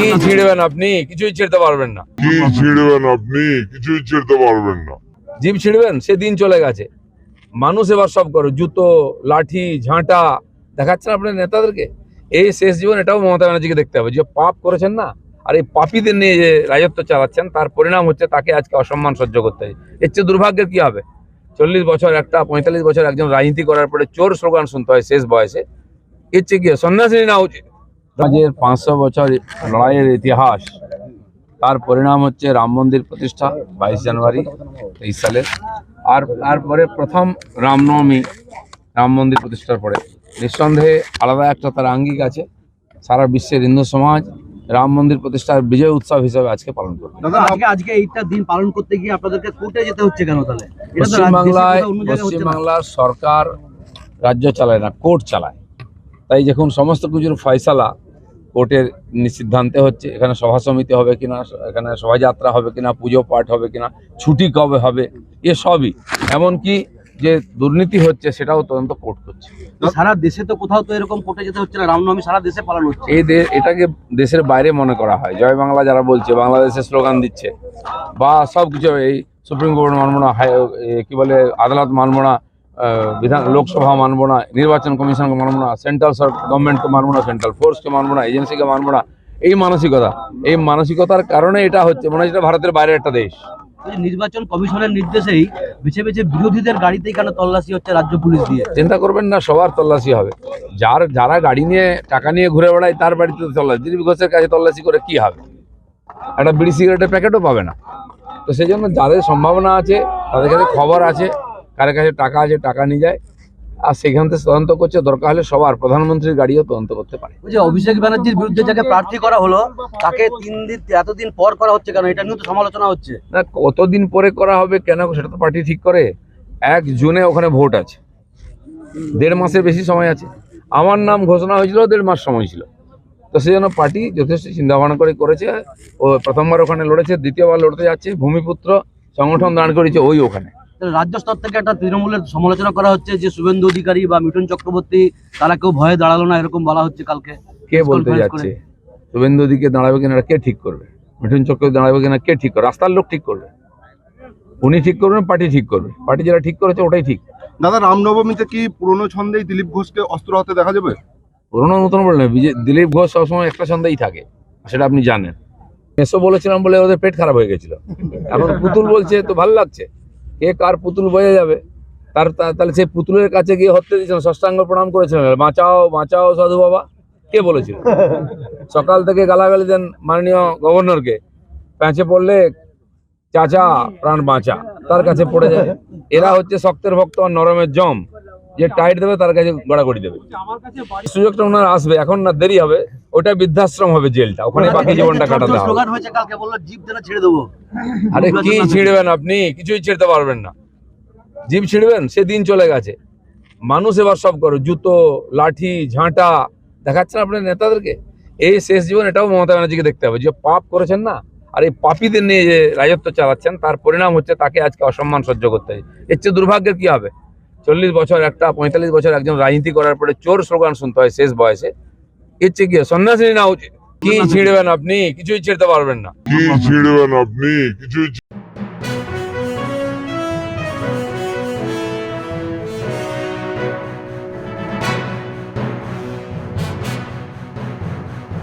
কি ছিড়বেন আপনি? কিছুই ছিড়তে পারবেন না। কি ছিড়বেন আপনি? কিছুই ছিড়তে পারবেন না। জিভ ছিড়বেন, সে দিন চলে গেছে। মানুষ এবার সব করে, জুতো, লাঠি, ঝাঁটা দেখাচ্ছেন আপনার নেতাদেরকে। এই শেষ জীবন এটাও মমতা ব্যানার্জিকে দেখতে হবে, যে পাপ করেছেন না, আর এই পাপীদের নিয়ে যে রাজত্ব চালাচ্ছেন, তার পরিণাম হচ্ছে তাকে আজকে অসম্মান সহ্য করতে হয়। এর চেয়ে দুর্ভাগ্যের কি হবে? 40 বছর একটা, 45 বছর একজন রাজনীতি করার পরে চোর স্লোগান শুনতে হয় শেষ বয়সে। এর চেয়ে কি সন্ন্যাসী না উচিত? রাজ্যের 500 বছর লড়াইয়ের ইতিহাস, তার পরিণাম হচ্ছে রাম মন্দির প্রতিষ্ঠা 22 জানুয়ারি 23 সালে। আর তারপরে প্রথম রামনবমী, রাম মন্দির প্রতিষ্ঠার পরে নিঃসন্দেহে আলাদা একটা তার আঙ্গিক আছে। সারা বিশ্বের হিন্দু সমাজ রাম মন্দির প্রতিষ্ঠার বিজয় উৎসব হিসেবে আজকে পালন করবে। আজকে এইটা দিন পালন করতে গিয়ে আপনাদেরকে কোর্টে যেতে হচ্ছে কেন তাহলে? পশ্চিমবাংলার সরকার রাজ্য চালায় না, কোর্ট চালায়। তাই যখন সমস্ত কিছুর ফয়সালা কোর্টের সিদ্ধান্তে হচ্ছে, এখানে সভা সমিতি হবে কিনা, এখানে শোভাযাত্রা হবে কিনা, পুজো পাঠ হবে কিনা, ছুটি কবে হবে, এ সবই, এমনকি যে দুর্নীতি হচ্ছে সেটাও তদন্ত কোর্ট করছে। সারা দেশে তো কোথাও তো এরকম কোর্টে যেতে হচ্ছে না, রামনবমী সারা দেশে পালন হচ্ছে। এটাকে দেশের বাইরে মনে করা হয়। জয় বাংলা যারা বলছে, বাংলাদেশের স্লোগান দিচ্ছে, বা সব কিছু, এই সুপ্রিম কোর্ট মানবো না, কি বলে আদালত মানবো না, লোকসভা মানবো না, নির্বাচন কমিশনকে মানবো না, সেন্ট্রাল গভর্নমেন্টকে মানবো না, সেন্ট্রাল ফোর্সকে মানবো না, এজেন্সিকে মানবো না, এই মানসিকতার কারণে এটা হচ্ছে। মনে হয় ভারতের বাইরে একটা দেশ। নির্বাচন কমিশনের নির্দেশেই বেছে বেছে বিরোধীদের গাড়িতেই কেন তল্লাশি হচ্ছে রাজ্য পুলিশ দিয়ে? চিন্তা করবেন না, সবার তল্লাশি হবে। যারা গাড়ি নিয়ে টাকা নিয়ে ঘুরে বেড়ায় তার বাড়িতে তল্লাশি। দিলীপ ঘোষের কাছে তল্লাশি করে কি হবে? একটা বিড়ি সিগারেটের প্যাকেটও পাবে না। তো সেই জন্য যাদের সম্ভাবনা আছে, তাদের কাছে খবর আছে, কার কাছে টাকা আছে, টাকা নিয়ে যায়, আর সেখান থেকে তদন্ত করছে। দরকার হলে সবার, প্রধানমন্ত্রীর গাড়িও তদন্ত করতে পারে। যে অভিষেক ব্যানার্জির বিরুদ্ধে যাকে প্রার্থী করা হলো, তাকে 3 দিন এতদিন পর করা হচ্ছে কেন? এটা নিয়ে তো সমালোচনা হচ্ছে। না, কতদিন পরে করা হবে কেন, সেটা তো পার্টি ঠিক করে। 1 জুনে ওখানে ভোট আছে, 1.5 মাসের বেশি সময় আছে। আমার নাম ঘোষণা হয়েছিল, 1.5 মাস সময় ছিল। তো সেই জন্য পার্টি যথেষ্ট চিন্তা ভাবনা করে করেছে। ও প্রথমবার ওখানে লড়েছে, দ্বিতীয়বার লড়তে যাচ্ছে। ভূমিপুত্র সংগঠন দাঁড় করেছে ওখানে। রাজ্য স্তর থেকে একটা তৃণমূলের সমালোচনা করা হচ্ছে যে শুভেন্দু অধিকারী বা মিঠুন চক্রবর্তী তারা কেউ ভয়ে দাঁড়ালো না, এরকম বলা হচ্ছে কালকে। কে বলতে যাচ্ছে? শুভেন্দু দিকে দাঁড়াবে কিনা কে ঠিক করবে? মিঠুন চক্রবর্তী দাঁড়াবে কিনা কে ঠিক করবে? রাস্তার লোক ঠিক করবে। উনি ঠিক করবেন, পার্টি ঠিক করবে। পার্টি যারা ঠিক করেছে ওটাই ঠিক। দাদা, রামনবমীতে কি পুরনো ছন্দেই দিলীপ ঘোষকে অস্ত্র হাতে দেখা যাবে? পুরোনো নতুন বললেন, দিলীপ ঘোষ সবসময় একটা ছন্দেই থাকে, সেটা আপনি জানেন। এসো বলেছিলাম বলে ওদের পেট খারাপ হয়ে গেছিল। এখন পুতুল বলছে তো ভালো লাগছে। কে কার পুতুল বয়ে যাবে, তাহলে সেই পুতুলের কাছে গিয়ে হত্যা দিয়েছিলেন, ষষ্ঠাঙ্গ প্রণাম করেছিলেন, বাঁচাও বাঁচাও সাধু বাবা, কে বলেছিল? সকাল থেকে গালাগালি দেন মাননীয় গভর্নরকে, প্যাঁচে পড়লে চাচা প্রাণ বাঁচা, তার কাছে পড়ে যায়। এরা হচ্ছে শক্তের ভক্ত আর নরমের জম, যে টাইট দেবে তার কাছে গড়াগড়ি দেবে। সুযোগটা ওনার আসবে, এখন না, দেরি হবে। ওটা বৃদ্ধাশ্রম হবে, জেলটা, ওখানে বাকি জীবনটা কাটাতে হবে। আরে কি ছিড়বেন আপনি? কিছুই ছিড়তে পারবেন না। জিভ ছিড়বেন, সে দিন চলে গেছে। মানুষ এবার সব করে, জুতো, লাঠি, ঝাঁটা দেখাচ্ছেন আপনার নেতাদেরকে। এই শেষ জীবন এটাও মমতা ব্যানার্জিকে দেখতে হবে, যে পাপ করেছেন না, আর এই পাপীদের নিয়ে যে রাজত্ব চালাচ্ছেন, তার পরিণাম হচ্ছে তাকে আজকে অসম্মান সহ্য করতে হয়। এর চেয়ে দুর্ভাগ্যের কি হবে? 40 বছর একটা, 45 বছর একজন রাজনীতি করার পরে চোর স্লোগান শুনতে হয় শেষ বয়সে। এর চেয়ে কি সন্ন্যাসী না উচিত? কি ছিড়বেন আপনি? কিছুই ছিড়তে পারবেন না। কি ছিড়বেন আপনি? কিছুই